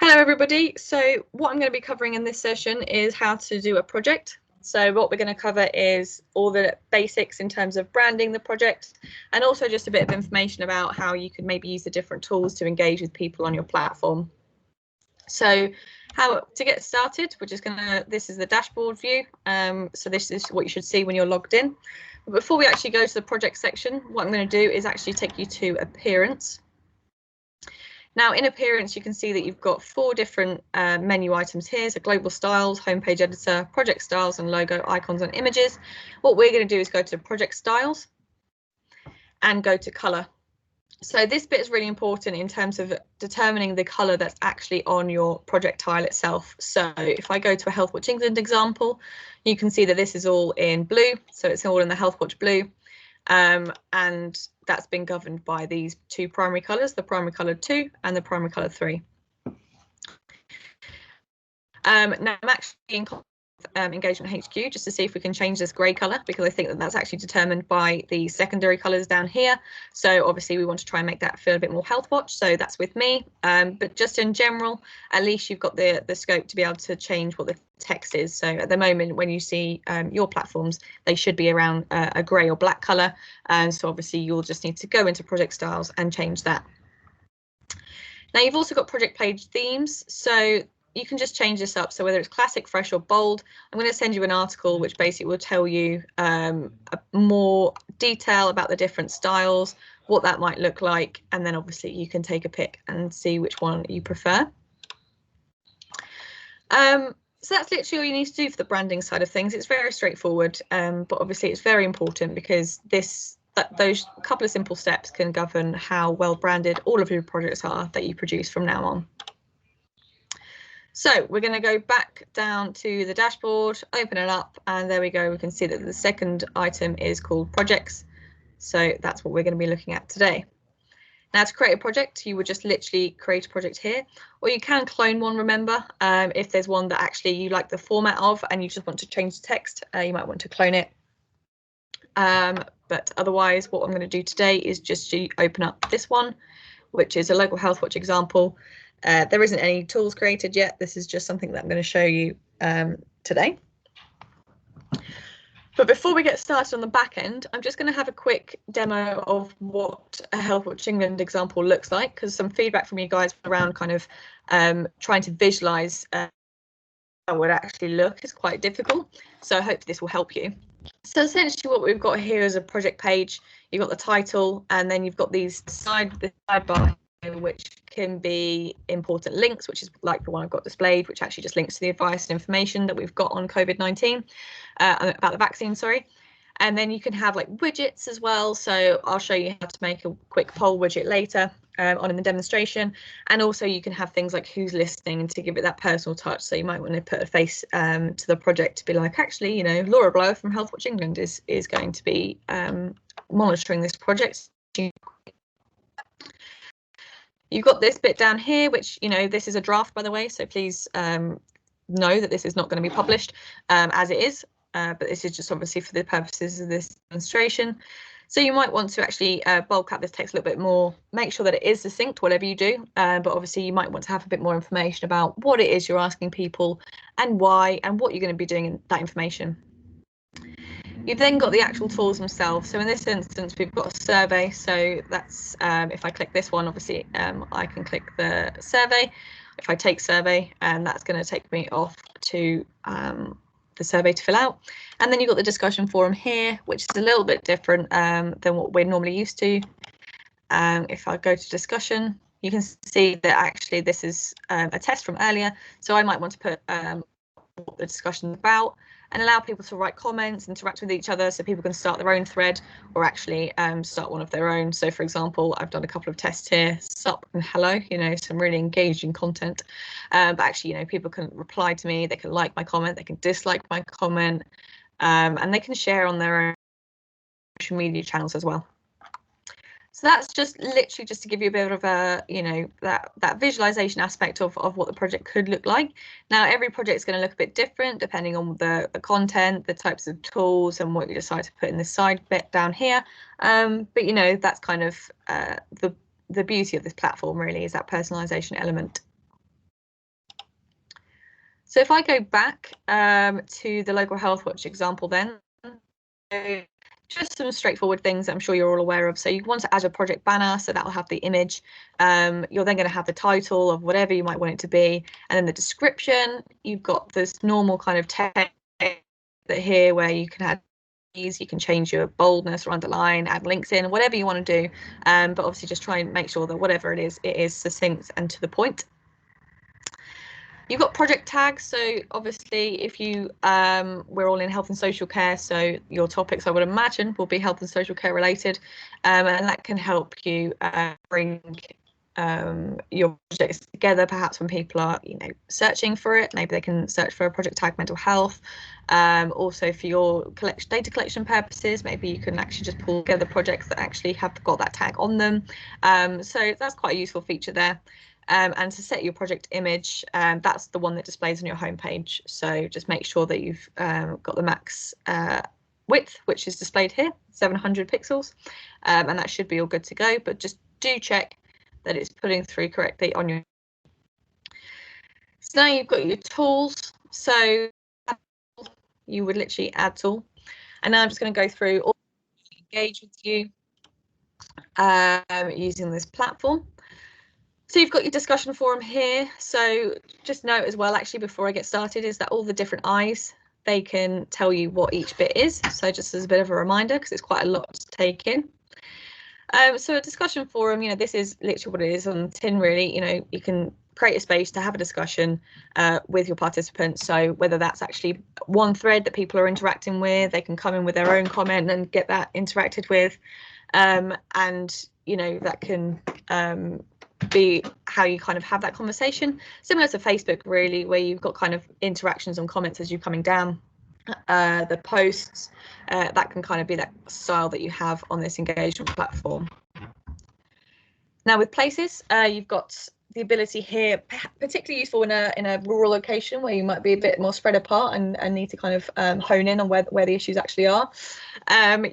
Hello everybody, so what I'm going to be covering in this session is how to do a project. So what we're going to cover is all the basics in terms of branding the project, and also just a bit of information about how you could maybe use the different tools to engage with people on your platform. So to get started, we're just going to, this is the dashboard view, so this is what you should see when you're logged in. But before we actually go to the project section, what I'm going to do is actually take you to appearance. Now in appearance, you can see that you've got 4 different menu items here. So global styles, homepage editor, project styles, and logo, icons and images. What we're going to do is go to project styles and go to color. So this bit is really important in terms of determining the color that's actually on your project tile itself. So if I go to a Health Watch England example, you can see that this is all in blue. So it's all in the Health Watch blue. And that's been governed by these 2 primary colours, the primary colour 2 and the primary colour 3. Now I'm actually in engagement HQ just to see if we can change this grey colour, because I think that that's actually determined by the secondary colours down here. So obviously we want to try and make that feel a bit more Health Watch, so that's with me. But just in general, at least you've got the scope to be able to change what the text is. So at the moment, when you see your platforms, they should be around a grey or black colour, and so obviously you'll just need to go into project styles and change that. Now you've also got project page themes, so you can just change this up. So whether it's classic, fresh or bold, I'm going to send you an article which basically will tell you more detail about the different styles, what that might look like, and then obviously you can take a pick and see which one you prefer. So that's literally all you need to do for the branding side of things. It's very straightforward, but obviously it's very important because those couple of simple steps can govern how well branded all of your projects are that you produce from now on. So we're going to go back down to the dashboard, open it up, and there we go. We can see that the second item is called projects. So that's what we're going to be looking at today. Now to create a project, you would just literally create a project here, or you can clone one, remember, if there's one that actually you like the format of and you just want to change the text, you might want to clone it. But otherwise, what I'm going to do today is just to open up this one, which is a local Health Watch example. There isn't any tools created yet. This is just something that I'm going to show you today. But before we get started on the back end, I'm just going to have a quick demo of what a Health Watch England example looks like, because some feedback from you guys around kind of trying to visualize how it would actually look is quite difficult. So I hope this will help you. So essentially what we've got here is a project page. You've got the title, and then you've got these sidebar, which can be important links, which is like the one I've got displayed, which actually just links to the advice and information that we've got on COVID-19, about the vaccine, sorry. And then you can have like widgets as well. So I'll show you how to make a quick poll widget later on in the demonstration. And also you can have things like who's listening to give it that personal touch. So you might want to put a face to the project to be like, actually, you know, Laura Blower from Health Watch England is going to be monitoring this project. You've got this bit down here, which, you know, this is a draft, by the way, so please know that this is not going to be published as it is, but this is just obviously for the purposes of this demonstration. So you might want to actually bulk up this text a little bit more, make sure that it is succinct, whatever you do, but obviously you might want to have a bit more information about what it is you're asking people and why and what you're going to be doing in that information. You've then got the actual tools themselves. So in this instance, we've got a survey. So that's if I click this one, obviously I can click the survey. If I take survey, and that's going to take me off to the survey to fill out. And then you've got the discussion forum here, which is a little bit different than what we're normally used to. If I go to discussion, you can see that actually this is a test from earlier. So I might want to put what the discussion is about, and allow people to write comments, interact with each other, so people can start their own thread or actually start one of their own. So for example, I've done a couple of tests here, sup and hello, you know, some really engaging content, but actually, you know, people can reply to me, they can like my comment, they can dislike my comment, and they can share on their own social media channels as well. So that's just literally just to give you a bit of a, you know, that visualization aspect of what the project could look like. Now, every project is going to look a bit different depending on the content, the types of tools, and what you decide to put in the side bit down here. But, you know, that's kind of the beauty of this platform, really, is that personalization element. So if I go back to the local health watch example then, so just some straightforward things that I'm sure you're all aware of. So you want to add a project banner, so that will have the image. You're then going to have the title of whatever you might want it to be, and then the description. You've got this normal kind of text that here where you can add these, you can change your boldness or underline, add links in, whatever you want to do. But obviously just try and make sure that whatever it is succinct and to the point. You've got project tags, so obviously if you we're all in health and social care, so your topics I would imagine will be health and social care related, and that can help you bring your projects together, perhaps when people are searching for it. Maybe they can search for a project tag mental health. Also for your data collection purposes, maybe you can actually just pull together projects that actually have got that tag on them. So that's quite a useful feature there. And to set your project image, that's the one that displays on your homepage. So just make sure that you've got the max width, which is displayed here, 700 pixels, and that should be all good to go. But just do check that it's putting through correctly on your. So now you've got your tools. So you would literally add tool, and now I'm just going to go through all engage with you using this platform. So you've got your discussion forum here. So just note as well, actually, before I get started, is that all the different eyes, they can tell you what each bit is. So just as a bit of a reminder, because it's quite a lot to take in. So a discussion forum, this is literally what it is on the tin, really. You can create a space to have a discussion with your participants. So whether that's actually one thread that people are interacting with, they can come in with their own comment and get that interacted with. And, that can be how you kind of have that conversation, similar to Facebook, really, where you've got kind of interactions and comments as you're coming down the posts. That can kind of be that style that you have on this engagement platform. Now with places, you've got the ability here, particularly useful in a rural location where you might be a bit more spread apart and need to kind of hone in on where the issues actually are.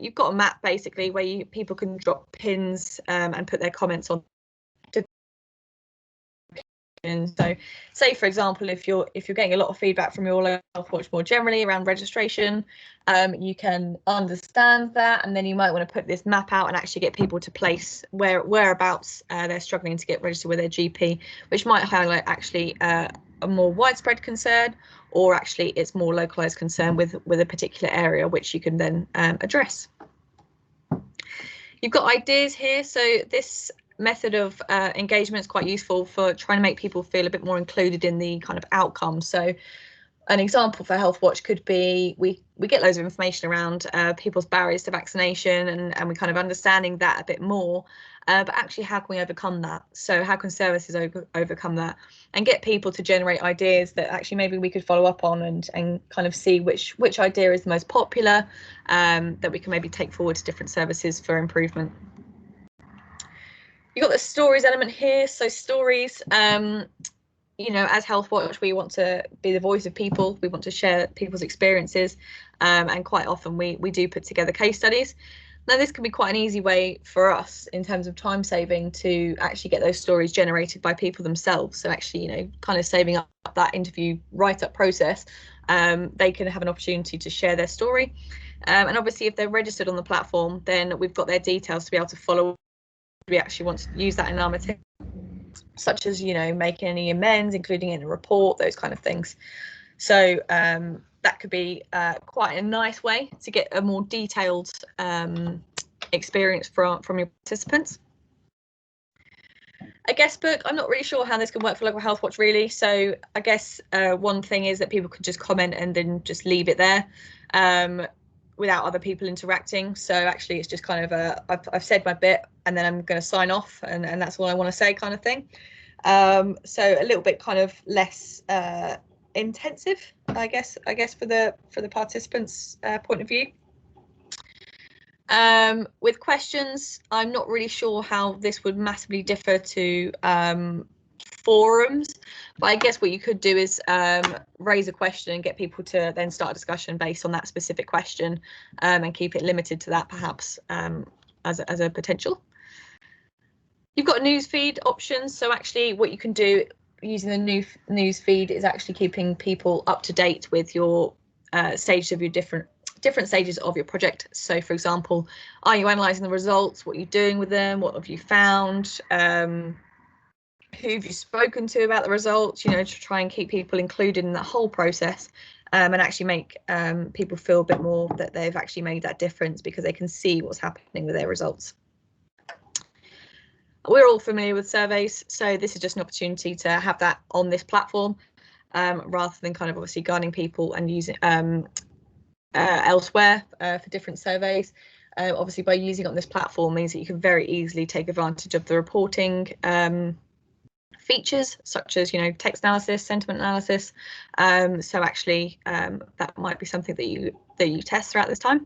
You've got a map basically where people can drop pins and put their comments on. So say, for example, if you're getting a lot of feedback from your local health watch more generally around registration, you can understand that, and then you might want to put this map out and actually get people to place whereabouts they're struggling to get registered with their GP, which might highlight actually a more widespread concern, or actually it's more localized concern with a particular area, which you can then address. You've got ideas here, so this method of engagement is quite useful for trying to make people feel a bit more included in the kind of outcome. So an example for Health Watch could be we get loads of information around people's barriers to vaccination, and we kind of understanding that a bit more, but actually how can we overcome that? So how can services overcome that and get people to generate ideas that actually maybe we could follow up on and kind of see which idea is the most popular, that we can maybe take forward to different services for improvement. You've got the stories element here. So stories, as Health Watch, we want to be the voice of people. We want to share people's experiences, and quite often we do put together case studies. Now, this can be quite an easy way for us in terms of time saving to actually get those stories generated by people themselves. So actually, kind of saving up that interview write-up process, they can have an opportunity to share their story. And obviously, if they're registered on the platform, then we've got their details to be able to follow. We actually want to use that in our material, such as making any amends, including in a report, those kind of things. So that could be quite a nice way to get a more detailed experience from your participants. A guest book, I'm not really sure how this can work for Local Health Watch, really. So I guess one thing is that people could just comment and then just leave it there without other people interacting. So actually it's just kind of I've said my bit and then I'm going to sign off, and that's all I want to say, kind of thing. So a little bit kind of less intensive, I guess for the participants' point of view. With questions, I'm not really sure how this would massively differ to forums, but I guess what you could do is raise a question and get people to then start a discussion based on that specific question, and keep it limited to that, perhaps, as a potential. You've got newsfeed options, so actually what you can do using the news feed is actually keeping people up to date with your stages of your different stages of your project. So for example, are you analysing the results? What are you doing with them? What have you found? Who have you spoken to about the results? You know, to try and keep people included in that whole process, and actually make people feel a bit more that they've actually made that difference because they can see what's happening with their results. We're all familiar with surveys, so this is just an opportunity to have that on this platform, rather than kind of obviously guiding people and using elsewhere for different surveys. Obviously, by using it on this platform means that you can very easily take advantage of the reporting features, such as, you know, text analysis, sentiment analysis. So actually, that might be something that you test throughout this time.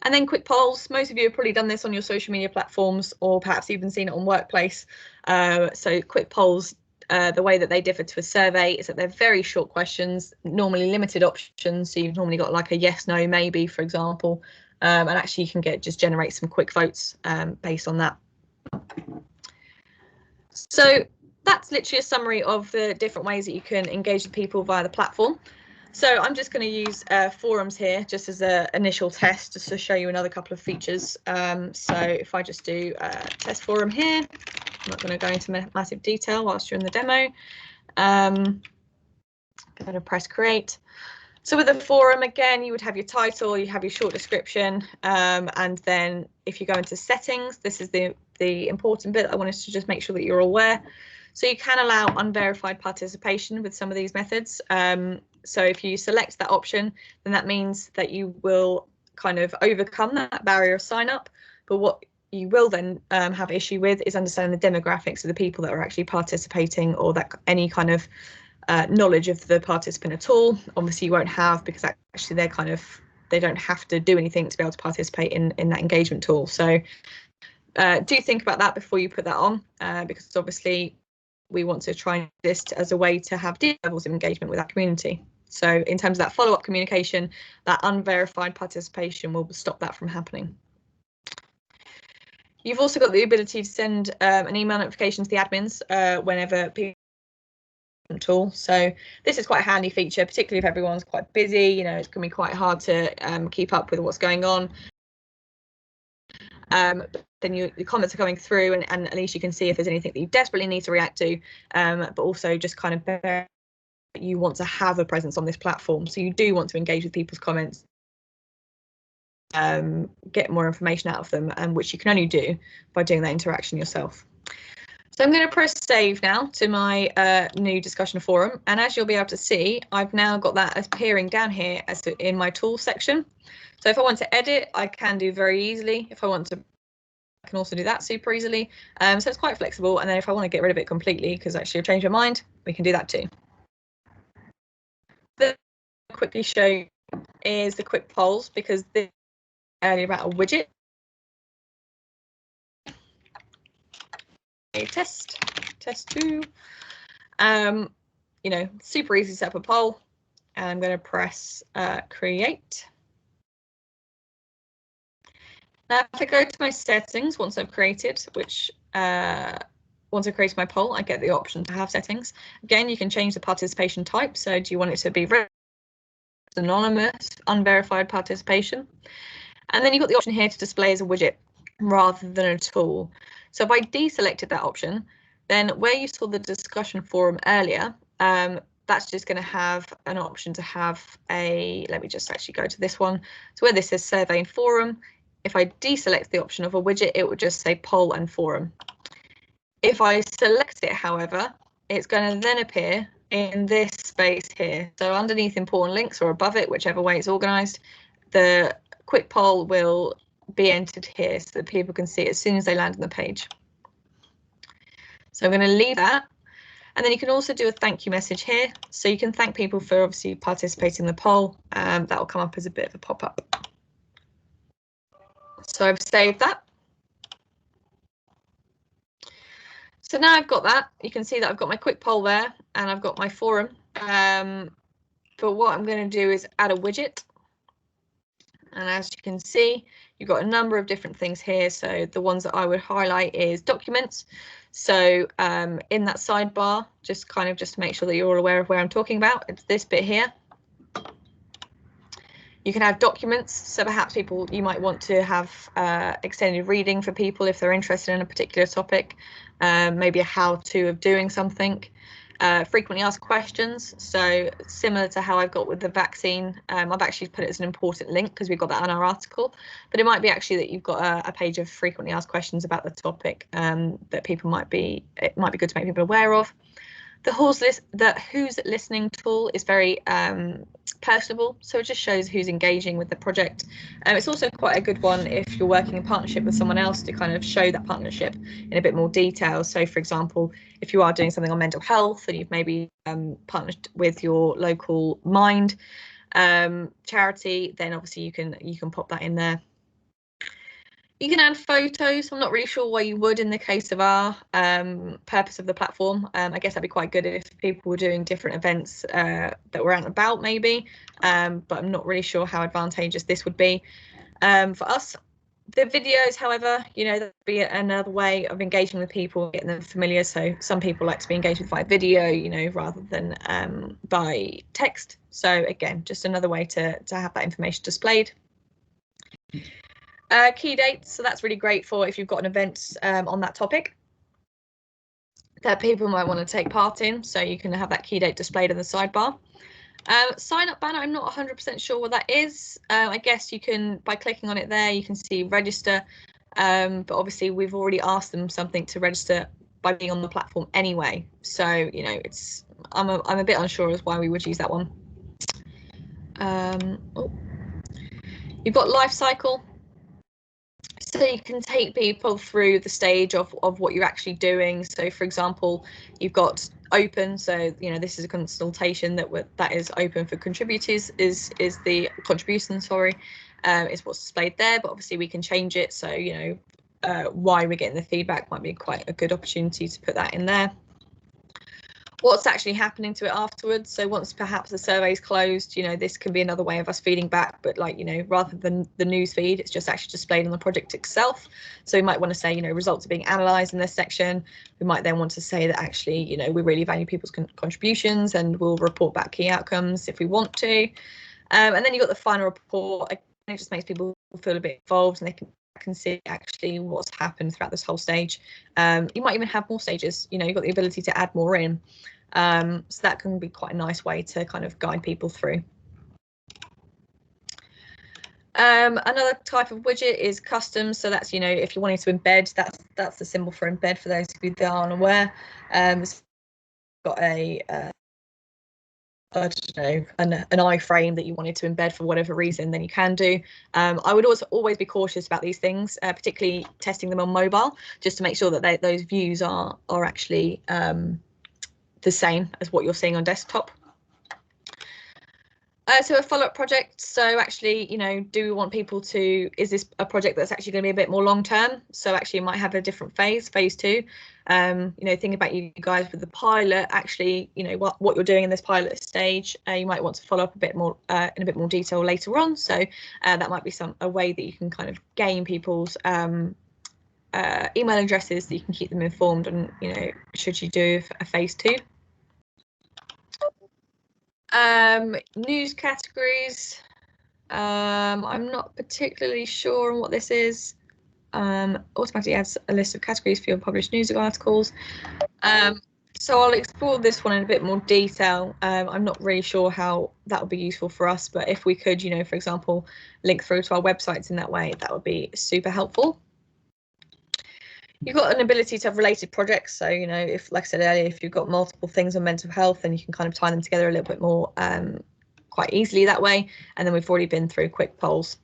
And then quick polls. Most of you have probably done this on your social media platforms, or perhaps even seen it on Workplace. So quick polls, the way that they differ to a survey is that they're very short questions, normally limited options. So you've normally got like a yes, no, maybe, for example, and actually you can just generate some quick votes based on that. So that's literally a summary of the different ways that you can engage with people via the platform. So I'm just going to use forums here just as an initial test, just to show you another couple of features. So if I just do test forum here, I'm not going to go into massive detail whilst you're in the demo. I'm going to press create. So with a forum, again, you would have your title, you have your short description, and then if you go into settings, this is the important bit I wanted to just make sure that you're aware. So you can allow unverified participation with some of these methods. So if you select that option, then that means that you will kind of overcome that barrier of sign up. But what you will then have issue with is understanding the demographics of the people that are actually participating, or that any kind of knowledge of the participant at all. Obviously you won't have, because actually they don't have to do anything to be able to participate in that engagement tool. So do think about that before you put that on, because obviously we want to try and exist as a way to have deep levels of engagement with our community. So in terms of that follow-up communication, that unverified participation will stop that from happening. You've also got the ability to send an email notification to the admins whenever people tool. So this is quite a handy feature, particularly if everyone's quite busy. You know, it's going to be quite hard to keep up with what's going on. Then the comments are coming through, and at least you can see if there's anything that you desperately need to react to, but also just kind of you want to have a presence on this platform. So you do want to engage with people's comments, get more information out of them, and which you can only do by doing that interaction yourself. So I'm going to press save now to my new discussion forum, and as you'll be able to see, I've now got that appearing down here as in my tools section. So if I want to edit, I can do very easily. If I want to, I can also do that super easily. So it's quite flexible. And then if I want to get rid of it completely, because actually I've changed my mind, we can do that too. The quickly show is the quick polls, because this is earlier about a widget. A test 2. You know, super easy to set up a poll, and I'm going to press create. Now, if I go to my settings, once I've created, once I've created my poll, I get the option to have settings. Again, you can change the participation type. So do you want it to be anonymous, unverified participation? And then you've got the option here to display as a widget rather than a tool. So if I deselected that option, then where you saw the discussion forum earlier, that's just going to have an option to have let me just actually go to this one. So where this says survey and forum, if I deselect the option of a widget, it would just say poll and forum. If I select it, however, it's going to then appear in this space here. So underneath important links, or above it, whichever way it's organized, the quick poll will be entered here so that people can see it as soon as they land on the page. So I'm going to leave that. And then you can also do a thank you message here. So you can thank people for obviously participating in the poll. That will come up as a bit of a pop-up. So I've saved that. So now I've got that. You can see that I've got my quick poll there, and I've got my forum. But what I'm going to do is add a widget. And as you can see, you've got a number of different things here. So the ones that I would highlight is documents. So in that sidebar, just to make sure that you're all aware of where I'm talking about, it's this bit here. You can have documents, so perhaps you might want to have extended reading for people if they're interested in a particular topic, maybe a how-to of doing something. Frequently asked questions, so similar to how I've got with the vaccine, I've actually put it as an important link because we've got that on our article, but it might be actually that you've got a page of frequently asked questions about the topic that it might be good to make people aware of. The Who's Listening tool is very personable, so it just shows who's engaging with the project. It's also quite a good one if you're working in partnership with someone else to kind of show that partnership in a bit more detail. So, for example, if you are doing something on mental health and you've maybe partnered with your local Mind charity, then obviously you can pop that in there. You can add photos. I'm not really sure why you would in the case of our purpose of the platform. I guess that'd be quite good if people were doing different events that were out and about maybe, but I'm not really sure how advantageous this would be. For us, the videos, however, that'd be another way of engaging with people, getting them familiar. So some people like to be engaged with via video, rather than by text. So again, just another way to have that information displayed. Key dates, so that's really great for if you've got an event on that topic that people might want to take part in, so you can have that key date displayed in the sidebar. Sign up banner, I'm not 100% sure what that is. I guess you can, by clicking on it there, you can see register, but obviously we've already asked them something to register by being on the platform anyway, so I'm a bit unsure as why we would use that one. You've got life cycle. So you can take people through the stage of what you're actually doing. So, for example, you've got open. So, this is a consultation that is open for contributors. Is the contribution? Sorry, is what's displayed there. But obviously, we can change it. So, why we're getting the feedback might be quite a good opportunity to put that in there. What's actually happening to it afterwards. So once perhaps the survey's closed, this can be another way of us feeding back, but rather than the news feed, it's just actually displayed on the project itself. So we might want to say, results are being analysed in this section. We might then want to say that actually, we really value people's contributions and we'll report back key outcomes if we want to. And then you've got the final report. Again, it just makes people feel a bit involved and they can see actually what's happened throughout this whole stage. You might even have more stages, you've got the ability to add more in. So that can be quite a nice way to kind of guide people through. Another type of widget is custom. So that's, if you're wanting to embed, that's the symbol for embed for those of you that aren't aware. It's got a I don't know, an iframe that you wanted to embed for whatever reason, then you can do. I would also always be cautious about these things, particularly testing them on mobile, just to make sure that those views are actually the same as what you're seeing on desktop. So a follow-up project. So actually, do we want people to, is this a project that's actually going to be a bit more long-term? So actually it might have a different phase 2. Think about you guys with the pilot, actually, what you're doing in this pilot stage. You might want to follow up a bit more in a bit more detail later on. So that might be a way that you can kind of gain people's email addresses, that you can keep them informed and, should you do a phase 2. News categories. I'm not particularly sure on what this is. Automatically adds a list of categories for your published news articles. So I'll explore this one in a bit more detail. I'm not really sure how that would be useful for us, but if we could, for example, link through to our websites in that way, that would be super helpful. You've got an ability to have related projects. So, if, like I said earlier, if you've got multiple things on mental health, then you can kind of tie them together a little bit more quite easily that way. And then we've already been through quick polls.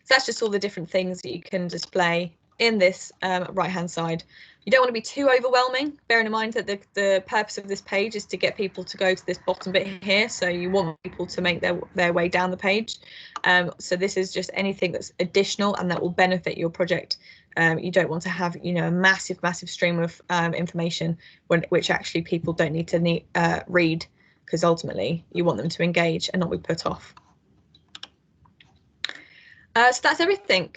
So that's just all the different things that you can display in this right-hand side. You don't want to be too overwhelming, bearing in mind that the purpose of this page is to get people to go to this bottom bit here. So you want people to make their way down the page. So this is just anything that's additional and that will benefit your project. You don't want to have, a massive stream of information which actually people don't need to read, because ultimately you want them to engage and not be put off. So that's everything.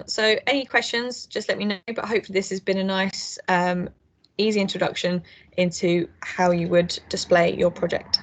So any questions, just let me know, but hopefully this has been a nice, easy introduction into how you would display your project.